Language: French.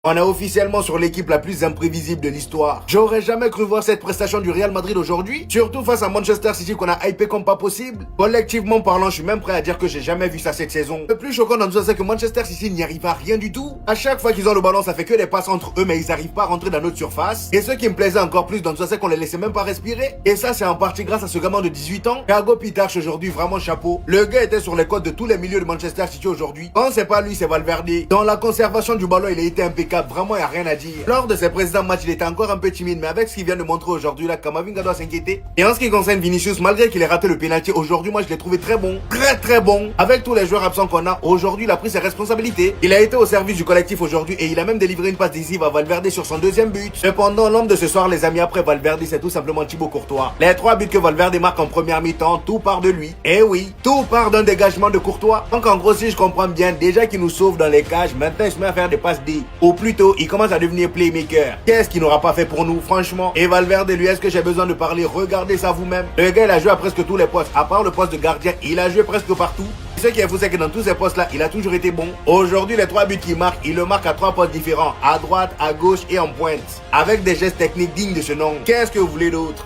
On est officiellement sur l'équipe la plus imprévisible de l'histoire. J'aurais jamais cru voir cette prestation du Real Madrid aujourd'hui, surtout face à Manchester City qu'on a hypé comme pas possible. Collectivement parlant, je suis même prêt à dire que j'ai jamais vu ça cette saison. Le plus choquant dans tout ça, c'est que Manchester City n'y arrive à rien du tout. À chaque fois qu'ils ont le ballon, ça fait que des passes entre eux, mais ils arrivent pas à rentrer dans notre surface. Et ce qui me plaisait encore plus dans tout ça, c'est qu'on les laissait même pas respirer. Et ça, c'est en partie grâce à ce gamin de 18 ans, Thiago Pitach aujourd'hui, vraiment chapeau. Le gars était sur les côtes de tous les milieux de Manchester City aujourd'hui. Quand c'est pas lui, c'est Valverde. Dans la conservation du ballon, il a été impeccable. Vraiment, il n'y a rien à dire. Lors de ses précédents matchs, il était encore un peu timide, mais avec ce qu'il vient de montrer aujourd'hui, là, Camavinga doit s'inquiéter. Et en ce qui concerne Vinicius, malgré qu'il ait raté le pénalty, aujourd'hui, moi, je l'ai trouvé très bon. Très bon. Avec tous les joueurs absents qu'on a, aujourd'hui, il a pris ses responsabilités. Il a été au service du collectif aujourd'hui et il a même délivré une passe décisive à Valverde sur son deuxième but. Cependant, l'homme de ce soir, les amis, après Valverde, c'est tout simplement Thibaut Courtois. Les 3 buts que Valverde marque en première mi-temps, tout part de lui. Et oui, tout part d'un dégagement de Courtois. Donc en gros, si je comprends bien, déjà qu'il nous sauve dans les cages, maintenant il se met à faire des passes D. Ou plutôt, il commence à devenir playmaker. Qu'est-ce qu'il n'aura pas fait pour nous, franchement? Et Valverde, lui, est-ce que j'ai besoin de parler? Regardez ça vous-même. Le gars, il a joué à presque tous les postes. À part le poste de gardien, il a joué presque partout. Ce qui est fou, c'est que dans tous ces postes-là, il a toujours été bon. Aujourd'hui, les 3 buts qu'il marque, il le marque à 3 postes différents. À droite, à gauche et en pointe. Avec des gestes techniques dignes de ce nom. Qu'est-ce que vous voulez d'autre?